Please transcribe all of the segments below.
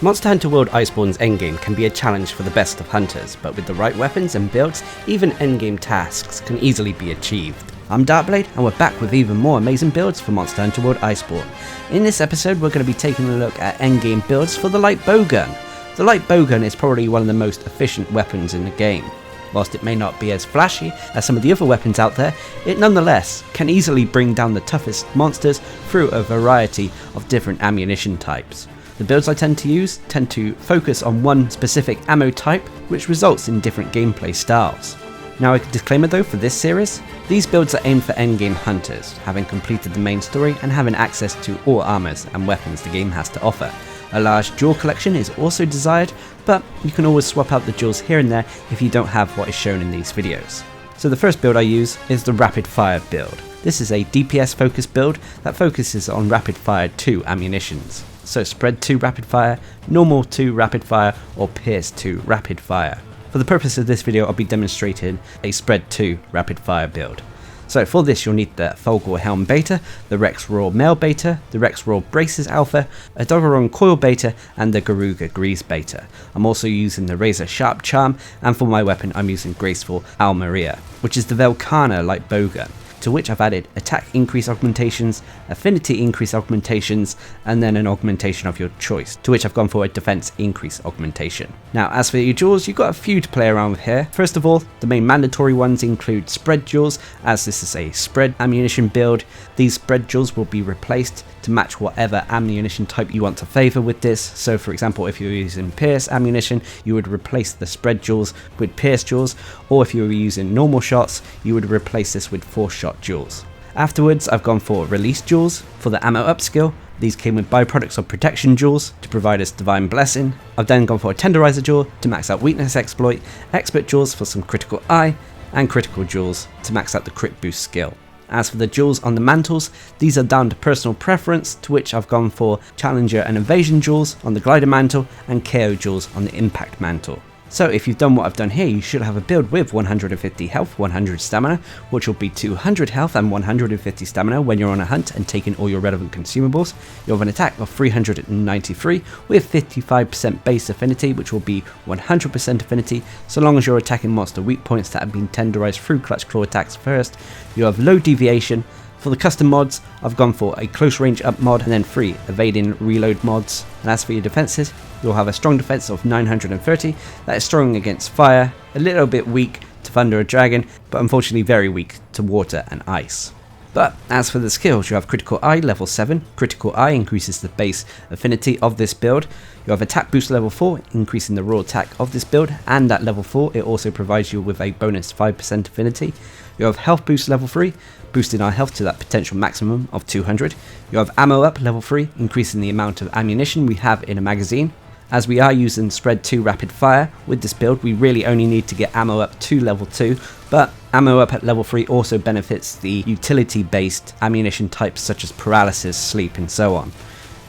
Monster Hunter World Iceborne's endgame can be a challenge for the best of hunters, but with the right weapons and builds, even endgame tasks can easily be achieved. I'm Darcblade, and we're back with even more amazing builds for Monster Hunter World Iceborne. In this episode, we're going to be taking a look at endgame builds for the Light Bowgun. The Light Bowgun is probably one of the most efficient weapons in the game. Whilst it may not be as flashy as some of the other weapons out there, it nonetheless can easily bring down the toughest monsters through a variety of different ammunition types. The builds I tend to use tend to focus on one specific ammo type, which results in different gameplay styles. Now, a disclaimer though for this series, these builds are aimed for endgame hunters, having completed the main story and having access to all armors and weapons the game has to offer. A large jewel collection is also desired, but you can always swap out the jewels here and there if you don't have what is shown in these videos. So the first build I use is the rapid fire build. This is a DPS focused build that focuses on rapid fire 2 ammunitions. So spread 2 rapid fire, normal 2 rapid fire, or pierce 2 rapid fire. For the purpose of this video, I'll be demonstrating a spread 2 rapid fire build. So for this you'll need the Fulgor Helm Beta, the Rex Roar Male Beta, the Rex Roar Braces Alpha, a Dogaron Coil Beta, and the Garuga Grease Beta. I'm also using the Razor Sharp Charm, and for my weapon I'm using Graceful Almeria, which is the Velkhana Light Bowgun, to which I've added attack increase augmentations, affinity increase augmentations, and then an augmentation of your choice, to which I've gone for a defense increase augmentation. Now, as for your jewels, you've got a few to play around with here. First of all, the main mandatory ones include spread jewels, as this is a spread ammunition build. These spread jewels will be replaced to match whatever ammunition type you want to favour with this. So for example, if you're using pierce ammunition, you would replace the spread jewels with pierce jewels, or if you were using normal shots, you would replace this with force shot jewels. Afterwards, I've gone for release jewels for the ammo up skill. These came with byproducts of protection jewels to provide us divine blessing. I've then gone for a tenderizer jewel to max out weakness exploit, expert jewels for some critical eye, and critical jewels to max out the crit boost skill. As for the jewels on the mantles, these are down to personal preference, to which I've gone for Challenger and Evasion jewels on the Glider mantle and KO jewels on the Impact mantle. So if you've done what I've done here, you should have a build with 150 health, 100 stamina, which will be 200 health and 150 stamina when you're on a hunt and taking all your relevant consumables. You'll have an attack of 393 with 55% base affinity, which will be 100% affinity so long as you're attacking monster weak points that have been tenderized through clutch claw attacks first. You have low deviation. For the custom mods, I've gone for a close range up mod and then 3 evading reload mods. And as for your defenses, you'll have a strong defense of 930, that is strong against fire, a little bit weak to thunder or dragon, but unfortunately very weak to water and ice. But as for the skills, you have Critical Eye level 7, Critical Eye increases the base affinity of this build. You have Attack Boost level 4, increasing the raw attack of this build, and at level 4 it also provides you with a bonus 5% affinity. You have Health Boost level 3, boosting our health to that potential maximum of 200. You have Ammo Up level 3, increasing the amount of ammunition we have in a magazine. As we are using spread 2 rapid fire with this build, we really only need to get ammo up to level 2, but ammo up at level 3 also benefits the utility based ammunition types such as paralysis, sleep, and so on.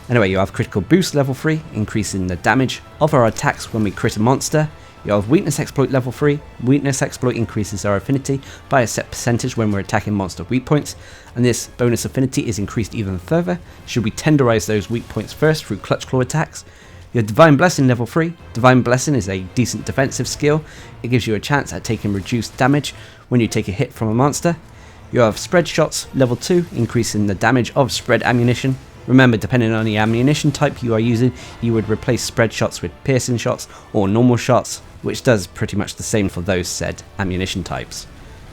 Anyway, you have critical boost level 3, increasing the damage of our attacks when we crit a monster. You have weakness exploit level 3, weakness exploit increases our affinity by a set percentage when we're attacking monster weak points, and this bonus affinity is increased even further should we tenderize those weak points first through clutch claw attacks. You have Divine Blessing level 3. Divine Blessing is a decent defensive skill. It gives you a chance at taking reduced damage when you take a hit from a monster. You have Spread Shots level 2, increasing the damage of spread ammunition. Remember, depending on the ammunition type you are using, you would replace spread shots with piercing shots or normal shots, which does pretty much the same for those said ammunition types.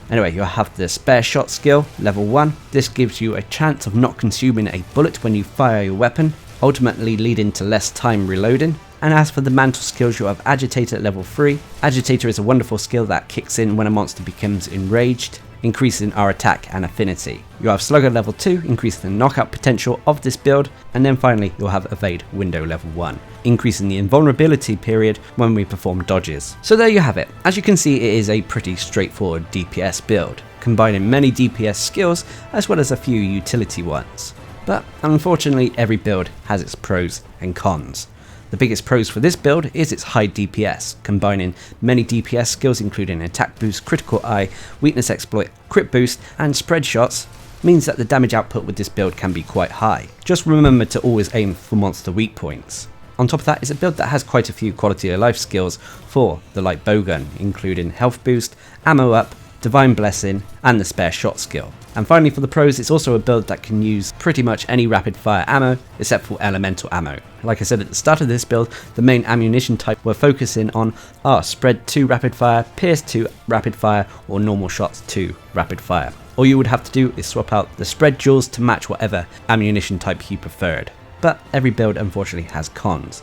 Anyway, you have the Spare Shot skill level 1. This gives you a chance of not consuming a bullet when you fire your weapon, ultimately leading to less time reloading. And as for the mantle skills, you have Agitator at level 3. Agitator is a wonderful skill that kicks in when a monster becomes enraged, increasing our attack and affinity. You have Slugger level 2, increasing the knockout potential of this build, and then finally you'll have Evade Window level 1, increasing the invulnerability period when we perform dodges. So there you have it. As you can see, it is a pretty straightforward DPS build, combining many DPS skills as well as a few utility ones. But unfortunately, every build has its pros and cons. The biggest pros for this build is its high DPS, combining many DPS skills including attack boost, critical eye, weakness exploit, crit boost, and spread shots, means that the damage output with this build can be quite high. Just remember to always aim for monster weak points. On top of that, it's a build that has quite a few quality of life skills for the Light Bowgun, including health boost, ammo up, divine blessing, and the spare shot skill. And finally for the pros, it's also a build that can use pretty much any rapid fire ammo except for elemental ammo. Like I said at the start of this build, the main ammunition type we're focusing on are spread 2 rapid fire, pierce 2 rapid fire, or normal shots 2 rapid fire. All you would have to do is swap out the spread duels to match whatever ammunition type you preferred. But every build unfortunately has cons.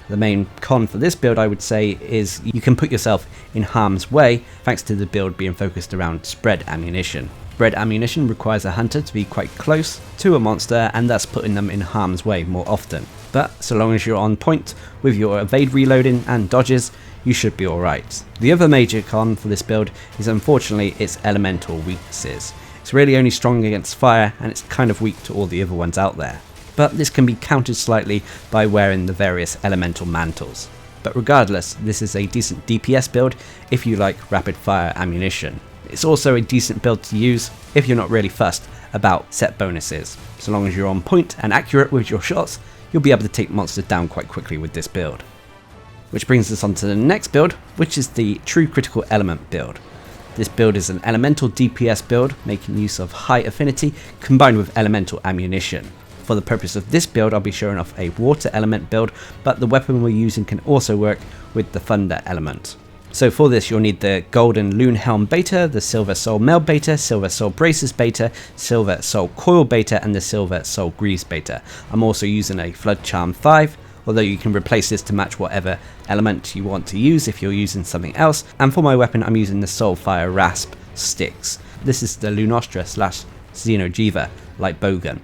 The main con for this build, I would say, is you can put yourself in harm's way thanks to the build being focused around spread ammunition. Spread ammunition requires a hunter to be quite close to a monster and thus putting them in harm's way more often. But so long as you're on point with your evade reloading and dodges, you should be alright. The other major con for this build is unfortunately its elemental weaknesses. It's really only strong against fire and it's kind of weak to all the other ones out there. But this can be countered slightly by wearing the various elemental mantles. But regardless, this is a decent DPS build if you like rapid fire ammunition. It's also a decent build to use if you're not really fussed about set bonuses. So long as you're on point and accurate with your shots, you'll be able to take monsters down quite quickly with this build. Which brings us on to the next build, which is the True Critical Element build. This build is an elemental DPS build, making use of high affinity combined with elemental ammunition. For the purpose of this build, I'll be showing off a water element build, but the weapon we're using can also work with the thunder element. So for this, you'll need the Golden Loon Helm Beta, the Silver Soul Meld Beta, Silver Soul Braces Beta, Silver Soul Coil Beta, and the Silver Soul Greaves Beta. I'm also using a Flood Charm 5, although you can replace this to match whatever element you want to use if you're using something else. And for my weapon, I'm using the Soulfire Rasp Sticks. This is the Lunostra / Safi'Jiiva Light Bowgun.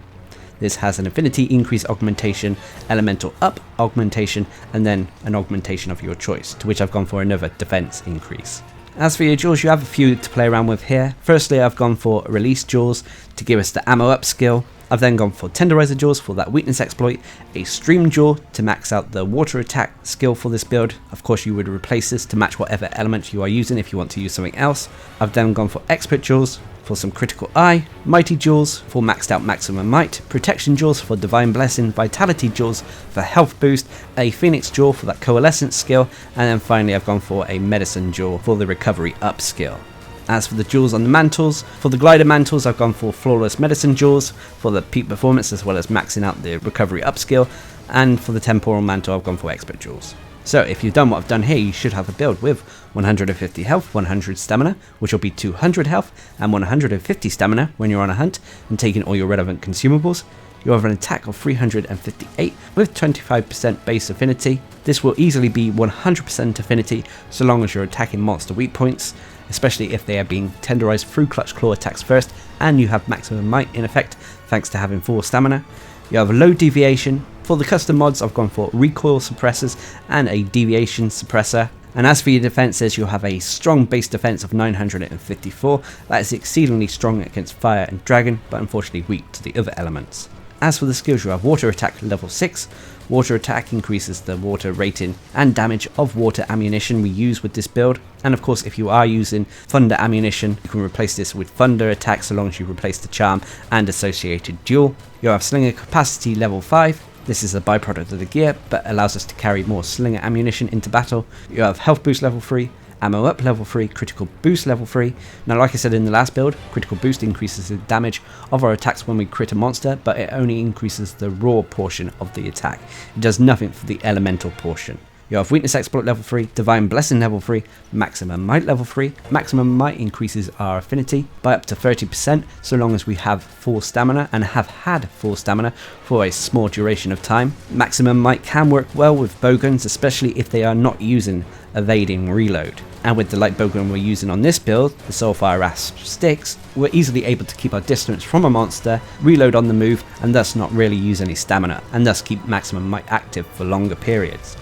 This has an affinity increase augmentation, elemental up augmentation, and then an augmentation of your choice, to which I've gone for another defense increase. As for your jewels, you have a few to play around with here. Firstly, I've gone for release jewels to give us the ammo up skill. I've then gone for tenderizer jewels for that weakness exploit, a stream jewel to max out the water attack skill for this build. Of course, you would replace this to match whatever element you are using if you want to use something else. I've then gone for expert jewels for some critical eye, mighty jewels for maxed out maximum might, protection jewels for divine blessing, vitality jewels for health boost, a phoenix jewel for that coalescence skill, and then finally I've gone for a medicine jewel for the recovery up skill. As for the jewels on the mantles, for the glider mantles I've gone for flawless medicine jewels for the peak performance as well as maxing out the recovery up skill, and for the temporal mantle I've gone for expert jewels. So if you've done what I've done here, you should have a build with 150 health, 100 stamina, which will be 200 health, and 150 stamina when you're on a hunt and taking all your relevant consumables. You have an attack of 358 with 25% base affinity. This will easily be 100% affinity so long as you're attacking monster weak points, especially if they are being tenderized through clutch claw attacks first and you have maximum might in effect thanks to having 4 stamina. You have a low deviation. For the custom mods, I've gone for recoil suppressors and a deviation suppressor. And as for your defenses, you'll have a strong base defense of 954. That is exceedingly strong against fire and dragon, but unfortunately weak to the other elements. As for the skills, you have water attack level 6. Water attack increases the water rating and damage of water ammunition we use with this build. And of course, if you are using thunder ammunition, you can replace this with thunder attack so long as you replace the charm and associated duel. You have slinger capacity level 5. This is a byproduct of the gear, but allows us to carry more slinger ammunition into battle. You have health boost level 3, ammo up level 3, critical boost level 3. Now like I said in the last build, critical boost increases the damage of our attacks when we crit a monster, but it only increases the raw portion of the attack. It does nothing for the elemental portion. You have weakness exploit level 3, divine blessing level 3, maximum might level 3. Maximum might increases our affinity by up to 30% so long as we have full stamina and have had full stamina for a small duration of time. Maximum might can work well with bowguns, especially if they are not using evading reload. And with the light bowgun we're using on this build, the Soulfire Rasp Sticks, we're easily able to keep our distance from a monster, reload on the move, and thus not really use any stamina, and thus keep maximum might active for longer periods.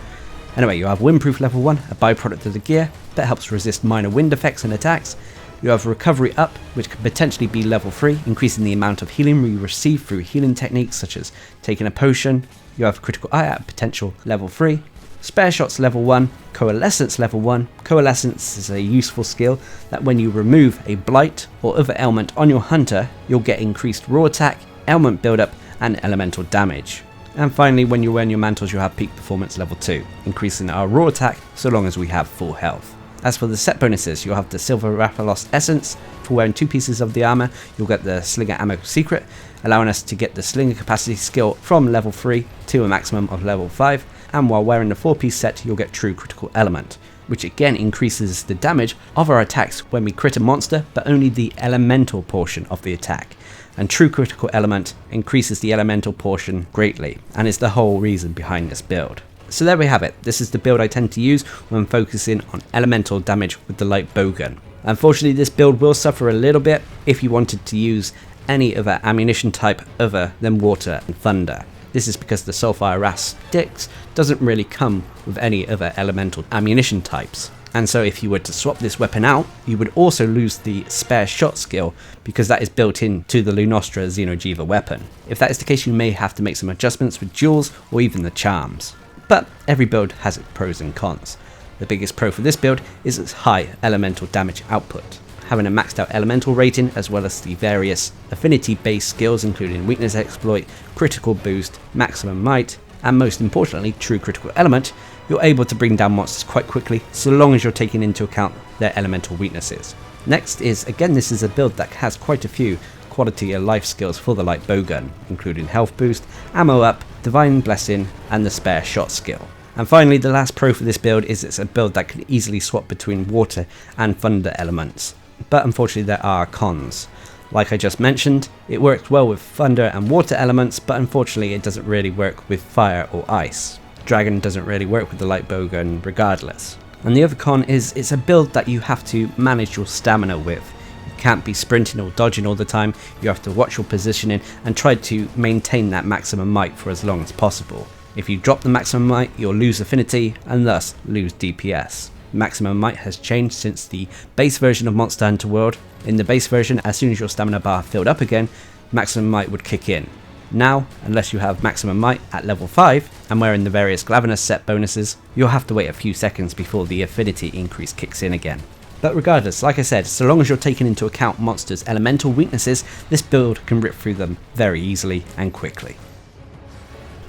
Anyway, you have windproof level 1, a byproduct of the gear that helps resist minor wind effects and attacks. You have recovery up, which could potentially be level 3, increasing the amount of healing we receive through healing techniques such as taking a potion. You have critical eye at potential level 3. Spare shots level 1, coalescence level 1. Coalescence is a useful skill that when you remove a blight or other ailment on your hunter, you'll get increased raw attack, ailment buildup, and elemental damage. And finally, when you're wearing your mantles, you'll have peak performance level 2, increasing our raw attack so long as we have full health. As for the set bonuses, you'll have the Silver Rathalos Essence. For wearing 2 pieces of the armor, you'll get the Slinger Ammo Secret, allowing us to get the Slinger Capacity skill from level 3 to a maximum of level 5, and while wearing the 4-piece set, you'll get True Critical Element, which again increases the damage of our attacks when we crit a monster, but only the elemental portion of the attack. And True Critical Element increases the elemental portion greatly, and is the whole reason behind this build. So there we have it. This is the build I tend to use when focusing on elemental damage with the Light Bowgun. Unfortunately, this build will suffer a little bit if you wanted to use any other ammunition type other than water and thunder. This is because the Sulfire Ras sticks doesn't really come with any other elemental ammunition types. And so if you were to swap this weapon out, you would also lose the spare shot skill because that is built into the Lunostra Safi'Jiiva weapon. If that is the case, you may have to make some adjustments with duels or even the charms. But every build has its pros and cons. The biggest pro for this build is its high elemental damage output. Having a maxed out elemental rating as well as the various affinity based skills including weakness exploit, critical boost, maximum might, and most importantly True Critical Element, you're able to bring down monsters quite quickly so long as you're taking into account their elemental weaknesses. Next is, again, this is a build that has quite a few quality of life skills for the Light Bowgun, including health boost, ammo up, divine blessing, and the spare shot skill. And finally, the last pro for this build is it's a build that can easily swap between water and thunder elements. But unfortunately there are cons. Like I just mentioned, it works well with thunder and water elements, but unfortunately it doesn't really work with fire or ice. Dragon doesn't really work with the Light Bowgun regardless. And the other con is it's a build that you have to manage your stamina with. You can't be sprinting or dodging all the time, you have to watch your positioning and try to maintain that maximum might for as long as possible. If you drop the maximum might, you'll lose affinity and thus lose DPS. Maximum might has changed since the base version of Monster Hunter World. In the base version, as soon as your stamina bar filled up again, maximum might would kick in. Now, unless you have maximum might at level 5 and wearing the various Glavenus set bonuses, you'll have to wait a few seconds before the affinity increase kicks in again. But regardless, like I said, so long as you're taking into account monsters' elemental weaknesses, this build can rip through them very easily and quickly.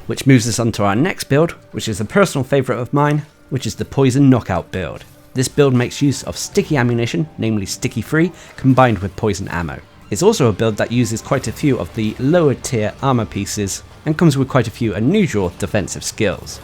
Which moves us on to our next build, which is a personal favourite of mine, which is the Poison Knockout build. This build makes use of sticky ammunition, namely sticky free, combined with poison ammo. It's also a build that uses quite a few of the lower tier armor pieces and comes with quite a few unusual defensive skills.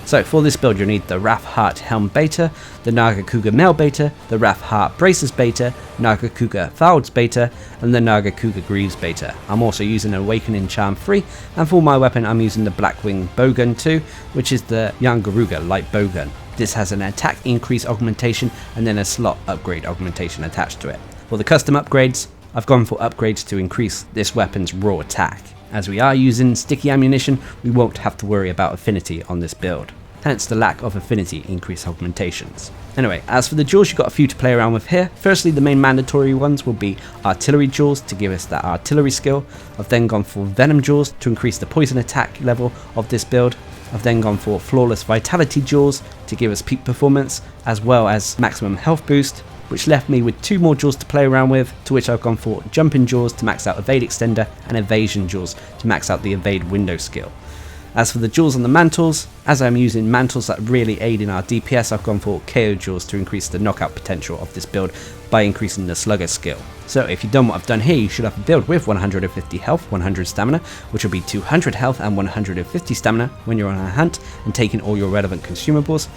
So for this build you'll need the Wrath Heart Helm Beta, the Naga Kuga Mail Beta, the Wrath Heart Braces Beta, Naga Kuga Fouls Beta, and the Naga Kuga Greaves Beta. I'm also using an Awakening Charm 3, and for my weapon I'm using the Blackwing Bowgun 2, which is the Yangaruga Light Bowgun. This has an attack increase augmentation and then a slot upgrade augmentation attached to it. For the custom upgrades, I've gone for upgrades to increase this weapon's raw attack. As we are using sticky ammunition, we won't have to worry about affinity on this build, hence the lack of affinity increase augmentations. Anyway, as for the duels, you've got a few to play around with here. Firstly, the main mandatory ones will be artillery duels to give us that artillery skill. I've then gone for venom duels to increase the poison attack level of this build. I've then gone for flawless vitality duels to give us peak performance as well as maximum health boost, which left me with 2 more duels to play around with, to which I've gone for jumping duels to max out evade extender and evasion duels to max out the evade window skill. As for the duels on the mantles, as I'm using mantles that really aid in our DPS, I've gone for KO duels to increase the knockout potential of this build by increasing the slugger skill. So if you've done what I've done here, you should have a build with 150 health, 100 stamina, which will be 200 health and 150 stamina when you're on a hunt and taking all your relevant consumables.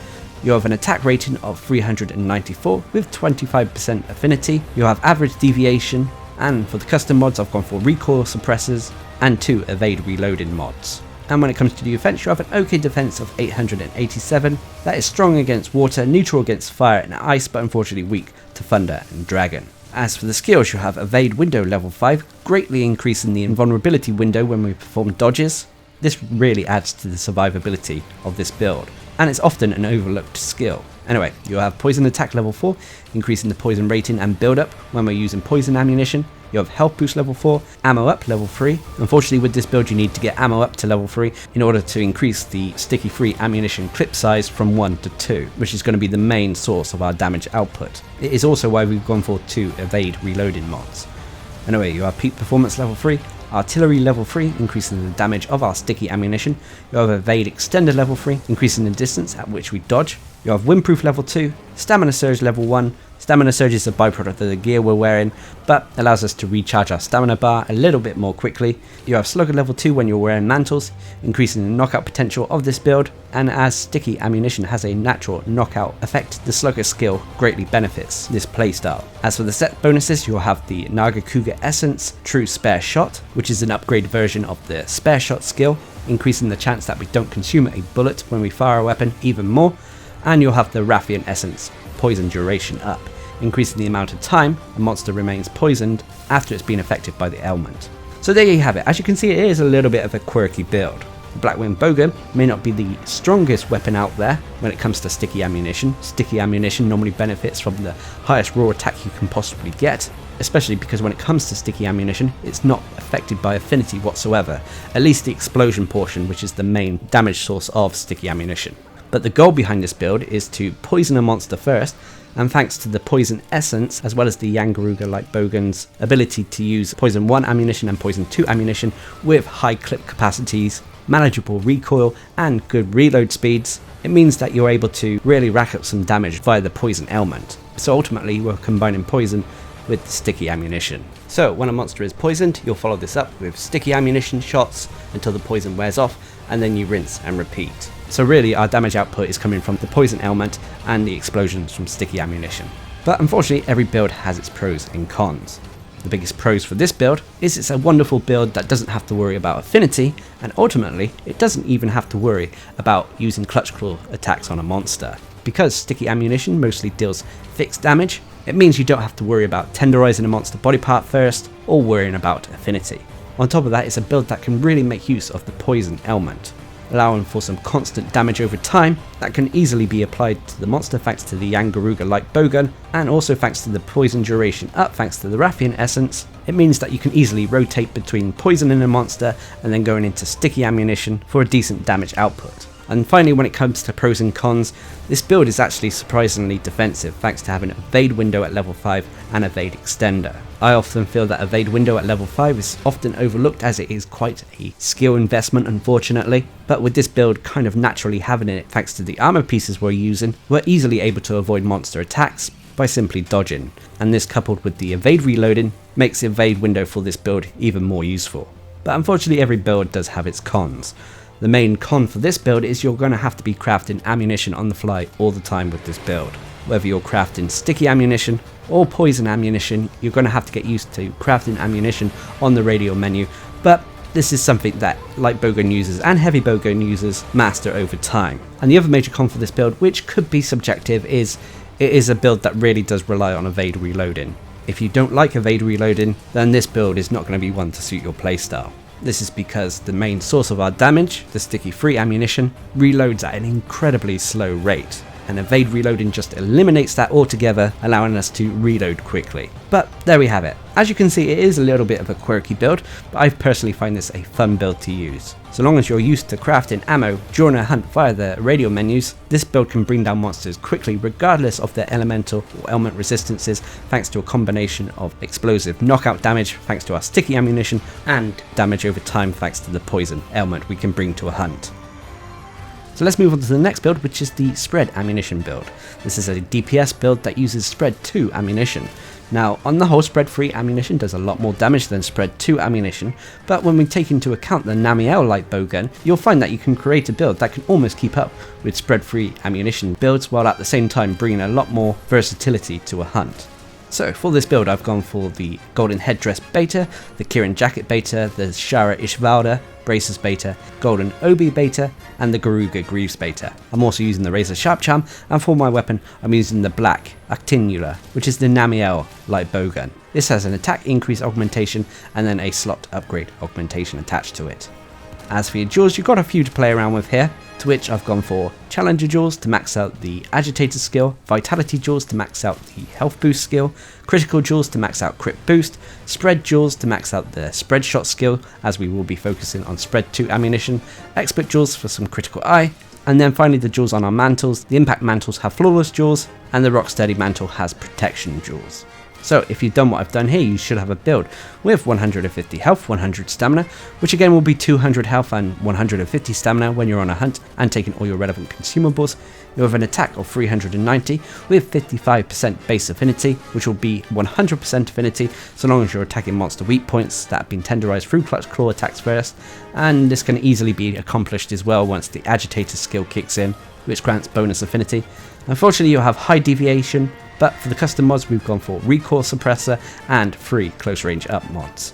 You have an attack rating of 394 with 25% affinity. You'll have average deviation, and for the custom mods I've gone for recoil suppressors and 2 evade reloading mods. And when it comes to defense, you have an okay defense of 887. That is strong against water, neutral against fire and ice, but unfortunately weak to thunder and dragon. As for the skills, you have evade window level 5, greatly increasing the invulnerability window when we perform dodges. This really adds to the survivability of this build, and it's often an overlooked skill. Anyway, you'll have poison attack level 4, increasing the poison rating and build up when we're using poison ammunition. You have health boost level 4, ammo up level 3. Unfortunately with this build you need to get ammo up to level 3 in order to increase the sticky free ammunition clip size from 1 to 2, which is going to be the main source of our damage output. It is also why we've gone for 2 evade reloading mods. Anyway, you have peak performance level 3, Artillery level 3, increasing the damage of our sticky ammunition. You have Evade Extender level 3, increasing the distance at which we dodge. You have Windproof level 2, Stamina Surge level 1. Stamina Surge is a byproduct of the gear we're wearing, but allows us to recharge our stamina bar a little bit more quickly. You have Slugger level 2 when you're wearing mantles, increasing the knockout potential of this build, and as sticky ammunition has a natural knockout effect, the Slugger skill greatly benefits this playstyle. As for the set bonuses, you'll have the Nagakuga Essence True Spare Shot, which is an upgraded version of the Spare Shot skill, increasing the chance that we don't consume a bullet when we fire a weapon even more. And you'll have the Rathian Essence Poison Duration Up, increasing the amount of time a monster remains poisoned after it's been affected by the ailment. So there you have it. As you can see, it is a little bit of a quirky build. The Blackwing Bowgun may not be the strongest weapon out there when it comes to sticky ammunition. Sticky ammunition normally benefits from the highest raw attack you can possibly get, especially because when it comes to sticky ammunition, it's not affected by affinity whatsoever, at least the explosion portion, which is the main damage source of sticky ammunition. But the goal behind this build is to poison a monster first, and thanks to the Poison Essence, as well as the Yangaruga Light Bowgun's ability to use Poison 1 ammunition and Poison 2 ammunition with high clip capacities, manageable recoil, and good reload speeds, it means that you're able to really rack up some damage via the Poison ailment. So ultimately, we're combining poison with the sticky ammunition. So when a monster is poisoned, you'll follow this up with sticky ammunition shots until the poison wears off, and then you rinse and repeat. So really, our damage output is coming from the poison ailment and the explosions from sticky ammunition. But unfortunately, every build has its pros and cons. The biggest pros for this build is it's a wonderful build that doesn't have to worry about affinity, and ultimately, it doesn't even have to worry about using clutch claw attacks on a monster. Because sticky ammunition mostly deals fixed damage, it means you don't have to worry about tenderizing a monster body part first, or worrying about affinity. On top of that, it's a build that can really make use of the poison ailment, allowing for some constant damage over time that can easily be applied to the monster thanks to the Yangaruga Light Bowgun, and also thanks to the Poison Duration Up thanks to the Rathian Essence. It means that you can easily rotate between poisoning a monster and then going into sticky ammunition for a decent damage output. And finally, when it comes to pros and cons, this build is actually surprisingly defensive thanks to having an evade window at level 5 and evade extender. I often feel that evade window at level 5 is often overlooked as it is quite a skill investment, unfortunately, but with this build kind of naturally having it thanks to the armor pieces we're using, we're easily able to avoid monster attacks by simply dodging, and this coupled with the evade reloading makes the evade window for this build even more useful. But unfortunately, every build does have its cons. The main con for this build is you're going to have to be crafting ammunition on the fly all the time with this build. Whether you're crafting sticky ammunition or poison ammunition, you're going to have to get used to crafting ammunition on the radio menu, but this is something that Light Bowgun users and Heavy Bowgun users master over time. And the other major con for this build, which could be subjective, is it is a build that really does rely on evade reloading. If you don't like evade reloading, then this build is not going to be one to suit your playstyle. This is because the main source of our damage, the sticky free ammunition, reloads at an incredibly slow rate, and evade reloading just eliminates that altogether, allowing us to reload quickly. But there we have it. As you can see, it is a little bit of a quirky build, but I personally find this a fun build to use. So long as you're used to crafting ammo during a hunt via the radio menus, this build can bring down monsters quickly regardless of their elemental or ailment resistances, thanks to a combination of explosive knockout damage thanks to our sticky ammunition, and damage over time thanks to the poison ailment we can bring to a hunt. So let's move on to the next build, which is the Spread Ammunition build. This is a DPS build that uses Spread 2 ammunition. Now, on the whole, Spread 3 ammunition does a lot more damage than Spread 2 ammunition, but when we take into account the Namiel Light Bowgun, you'll find that you can create a build that can almost keep up with Spread 3 ammunition builds, while at the same time bringing a lot more versatility to a hunt. So for this build, I've gone for the Golden Headdress beta, the Kirin Jacket beta, the Shara Ishvalda Braces beta, Golden Obi beta, and the Garuga Greaves beta. I'm also using the Razor Sharp Charm, and for my weapon, I'm using the Black Actinula, which is the Namiel Light Bowgun. This has an attack increase augmentation and then a slot upgrade augmentation attached to it. As for your jewels, you've got a few to play around with here, to which I've gone for Challenger jewels to max out the Agitator skill, Vitality jewels to max out the Health Boost skill, Critical jewels to max out Crit Boost, Spread jewels to max out the Spread Shot skill, as we will be focusing on Spread 2 ammunition, Expert jewels for some Critical Eye, and then finally the jewels on our mantles. The Impact mantles have Flawless jewels, and the Rocksteady mantle has Protection jewels. So if you've done what I've done here, you should have a build with 150 health, 100 stamina, which again will be 200 health and 150 stamina when you're on a hunt and taking all your relevant consumables. You have an attack of 390 with 55% base affinity, which will be 100% affinity so long as you're attacking monster weak points that have been tenderized through clutch claw attacks first, and this can easily be accomplished as well once the agitator skill kicks in, which grants bonus affinity. Unfortunately, you'll have high deviation, but for the custom mods we've gone for recoil suppressor and 3 close range up mods.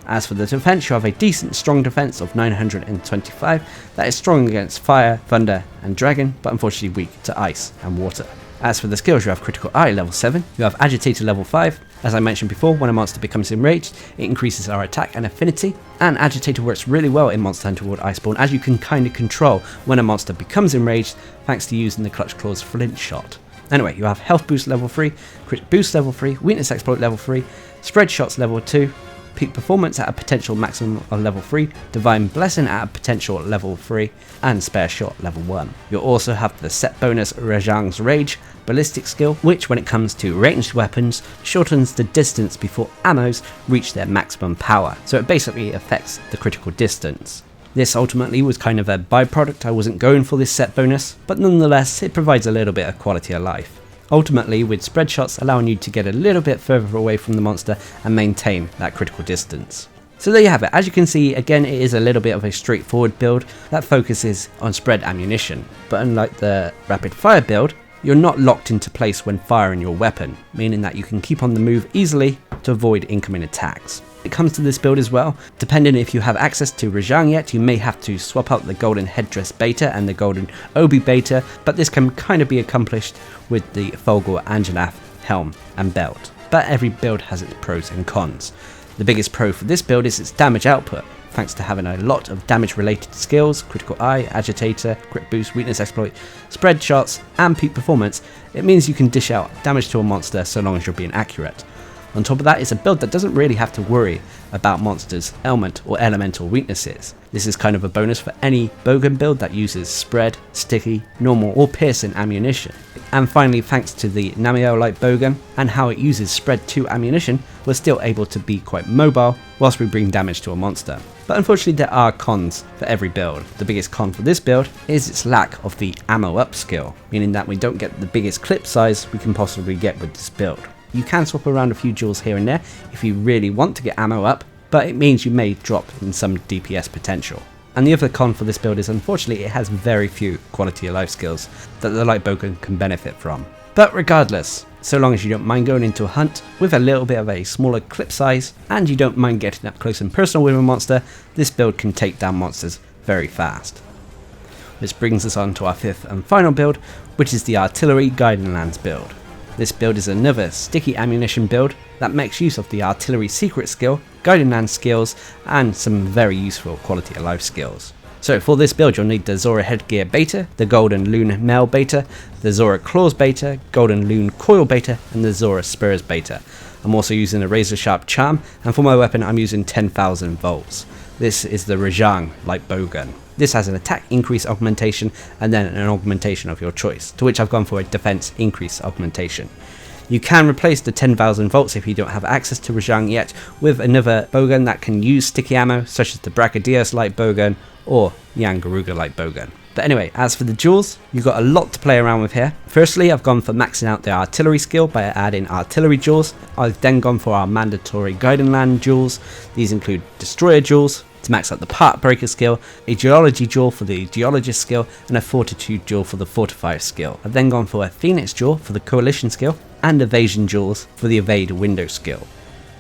As for the defense, you have a decent strong defense of 925 that is strong against fire, thunder and dragon, but unfortunately weak to ice and water. As for the skills, you have critical eye level 7, you have agitator level 5. As I mentioned before, when a monster becomes enraged, it increases our attack and affinity, and agitator works really well in Monster Hunter World Iceborne as you can kind of control when a monster becomes enraged thanks to using the clutch claw's flint shot. Anyway, you have health boost level 3, crit boost level 3, weakness exploit level 3, spread shots level 2, peak performance at a potential maximum of level 3, divine blessing at a potential level 3, and spare shot level 1. You'll also have the set bonus Rajang's Rage ballistic skill, which when it comes to ranged weapons shortens the distance before ammos reach their maximum power, so it basically affects the critical distance. This ultimately was kind of a byproduct. I wasn't going for this set bonus, but nonetheless it provides a little bit of quality of life. Ultimately, with spread shots allowing you to get a little bit further away from the monster and maintain that critical distance. So there you have it. As you can see, again it is a little bit of a straightforward build that focuses on spread ammunition, but unlike the rapid fire build, you're not locked into place when firing your weapon, meaning that you can keep on the move easily to avoid incoming attacks. When it comes to this build as well, depending if you have access to Rajang yet, you may have to swap out the golden headdress beta and the golden obi beta, but this can kind of be accomplished with the Folgor Anjanath helm and belt. But every build has its pros and cons. The biggest pro for this build is its damage output. Thanks to having a lot of damage related skills, critical eye, agitator, crit boost, weakness exploit, spread shots and peak performance, it means you can dish out damage to a monster so long as you're being accurate. On top of that, it's a build that doesn't really have to worry about monsters' element or elemental weaknesses. This is kind of a bonus for any Bowgun build that uses spread, sticky, normal or piercing ammunition. And finally, thanks to the Namiel Light Bowgun and how it uses spread 2 ammunition, we're still able to be quite mobile whilst we bring damage to a monster. But unfortunately there are cons for every build. The biggest con for this build is its lack of the ammo up skill, meaning that we don't get the biggest clip size we can possibly get with this build. You can swap around a few jewels here and there if you really want to get ammo up, but it means you may drop in some DPS potential. And the other con for this build is unfortunately it has very few quality of life skills that the Light Bowgun can benefit from. But regardless, so long as you don't mind going into a hunt with a little bit of a smaller clip size and you don't mind getting up close and personal with a monster, this build can take down monsters very fast. This brings us on to our 5th and final build, which is the Artillery Guiding Lands build. This build is another sticky ammunition build that makes use of the artillery secret skill, guiding land skills, and some very useful quality of life skills. So for this build you'll need the Zora headgear beta, the golden loon mail beta, the Zora claws beta, golden loon coil beta, and the Zora spurs beta. I'm also using a razor sharp charm, and for my weapon I'm using 10,000 volts. This is the Rajang Light Bowgun. This has an attack increase augmentation and then an augmentation of your choice, to which I've gone for a defense increase augmentation. You can replace the 10,000 volts if you don't have access to Rajang yet with another bowgun that can use sticky ammo, such as the Brachydios Light Bowgun or Yangaruga Light Bowgun. But anyway, as for the jewels, you've got a lot to play around with here. Firstly, I've gone for maxing out the artillery skill by adding artillery jewels. I've then gone for our mandatory guiding land jewels. These include destroyer jewels to max out the part breaker skill, a geology jewel for the geologist skill, and a fortitude jewel for the fortifier skill. I've then gone for a phoenix jewel for the coalition skill, and evasion jewels for the evade window skill.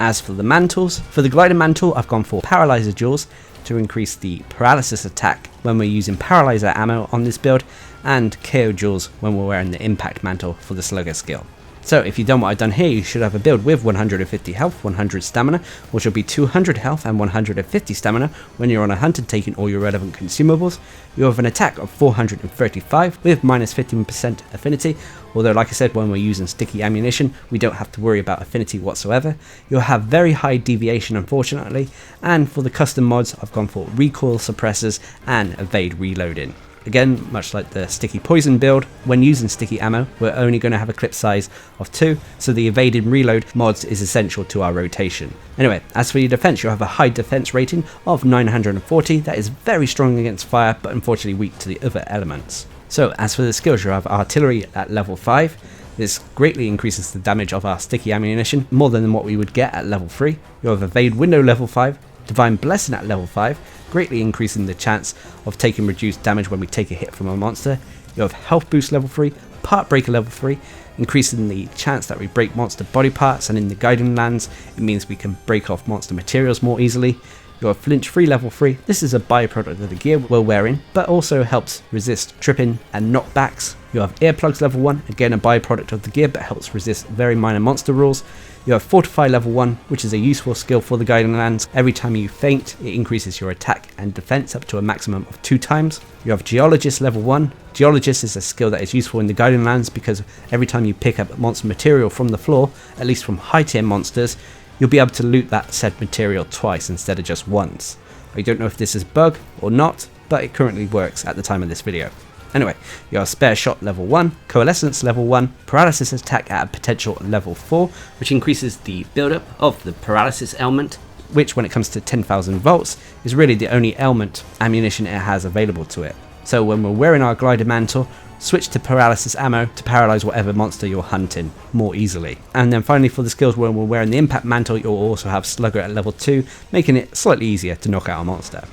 As for the mantles, for the glider mantle I've gone for paralyzer jewels to increase the paralysis attack when we're using paralyzer ammo on this build, and KO jewels when we're wearing the impact mantle for the slugger skill. So if you've done what I've done here, you should have a build with 150 health, 100 stamina, which will be 200 health and 150 stamina when you're on a hunt and taking all your relevant consumables. You have an attack of 435 with minus 15% affinity, although like I said, when we're using sticky ammunition, we don't have to worry about affinity whatsoever. You'll have very high deviation unfortunately, and for the custom mods, I've gone for recoil suppressors and evade reloading. Again, much like the sticky poison build, when using sticky ammo, we're only going to have a clip size of 2, so the evade and reload mods is essential to our rotation. Anyway, as for your defense, you'll have a high defense rating of 940, that is very strong against fire, but unfortunately weak to the other elements. So as for the skills, you'll have artillery at level 5, this greatly increases the damage of our sticky ammunition, more than what we would get at level 3. You'll have evade window level 5, divine blessing at level 5, greatly increasing the chance of taking reduced damage when we take a hit from a monster. You have health boost level 3, part breaker level 3, increasing the chance that we break monster body parts, and in the guiding lands it means we can break off monster materials more easily. You have flinch free level 3, this is a byproduct of the gear we're wearing, but also helps resist tripping and knockbacks. You have earplugs level 1, again a byproduct of the gear but helps resist very minor monster rules. You have Fortify level 1, which is a useful skill for the guiding lands. Every time you faint, it increases your attack and defense up to a maximum of 2 times. You have Geologist level 1. Geologist is a skill that is useful in the guiding lands because every time you pick up monster material from the floor, at least from high tier monsters, you'll be able to loot that said material twice instead of just once. I don't know if this is a bug or not, but it currently works at the time of this video. Anyway, you have Spare Shot level 1, Coalescence level 1, Paralysis attack at a potential level 4, which increases the build-up of the Paralysis ailment, which when it comes to 10,000 volts is really the only ailment ammunition it has available to it. So when we're wearing our Glider Mantle, switch to Paralysis ammo to paralyze whatever monster you're hunting more easily. And then finally for the skills, when we're wearing the Impact Mantle, you'll also have Slugger at level 2, making it slightly easier to knock out a monster.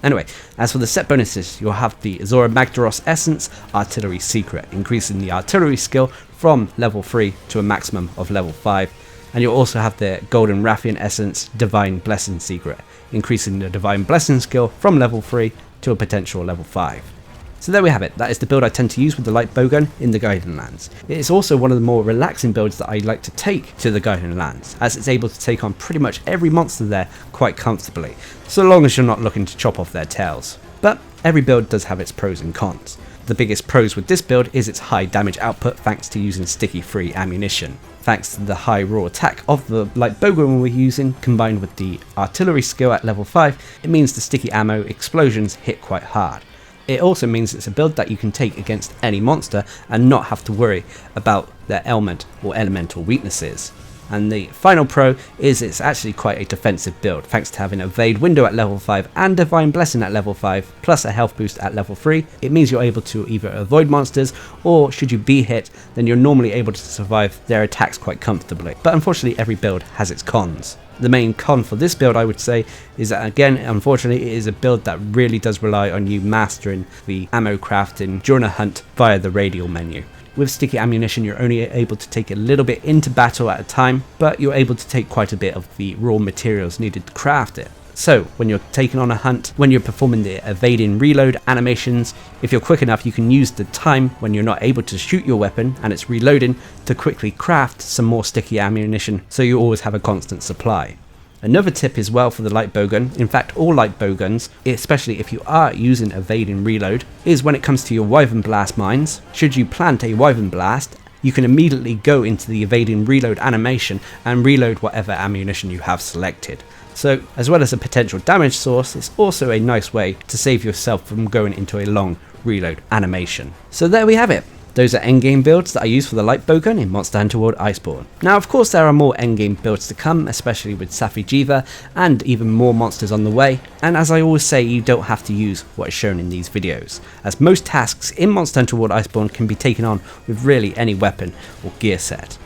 Anyway, as for the set bonuses, you'll have the Azora Magdaros Essence Artillery Secret, increasing the artillery skill from level 3 to a maximum of level 5. And you'll also have the Golden Raffian Essence Divine Blessing Secret, increasing the Divine Blessing skill from level 3 to a potential level 5. So there we have it, that is the build I tend to use with the Light Bowgun in the Guiding Lands. It is also one of the more relaxing builds that I like to take to the Guiding Lands, as it's able to take on pretty much every monster there quite comfortably, so long as you're not looking to chop off their tails. But every build does have its pros and cons. The biggest pros with this build is its high damage output thanks to using sticky free ammunition. Thanks to the high raw attack of the Light Bowgun we're using, combined with the artillery skill at level 5, it means the sticky ammo explosions hit quite hard. It also means it's a build that you can take against any monster and not have to worry about their ailment or elemental weaknesses. And the final pro is it's actually quite a defensive build, thanks to having Evade Window at level 5 and Divine Blessing at level 5, plus a health boost at level 3. It means you're able to either avoid monsters, or should you be hit, then you're normally able to survive their attacks quite comfortably. But unfortunately every build has its cons. The main con for this build, I would say, is that again, unfortunately, it is a build that really does rely on you mastering the ammo crafting during a hunt via the radial menu. With sticky ammunition, you're only able to take a little bit into battle at a time, but you're able to take quite a bit of the raw materials needed to craft it. So when you're taking on a hunt, when you're performing the evading reload animations, if you're quick enough, you can use the time when you're not able to shoot your weapon and it's reloading to quickly craft some more sticky ammunition, so you always have a constant supply. Another tip as well for the Light Bowgun, in fact all Light Bowguns, especially if you are using evading reload, is when it comes to your Wyvern Blast mines. Should you plant a Wyvern Blast, you can immediately go into the evading reload animation and reload whatever ammunition you have selected. So as well as a potential damage source, it's also a nice way to save yourself from going into a long reload animation. So there we have it. Those are endgame builds that I use for the Light Bowgun in Monster Hunter World Iceborne. Now of course there are more endgame builds to come, especially with Safi'Jiiva and even more monsters on the way, and as I always say, you don't have to use what is shown in these videos, as most tasks in Monster Hunter World Iceborne can be taken on with really any weapon or gear set.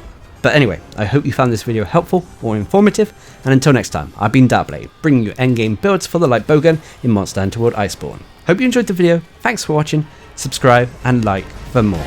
But anyway, I hope you found this video helpful or informative, and until next time, I've been Darcblade, bringing you endgame builds for the Light Bowgun in Monster Hunter World Iceborne. Hope you enjoyed the video, thanks for watching, subscribe and like for more.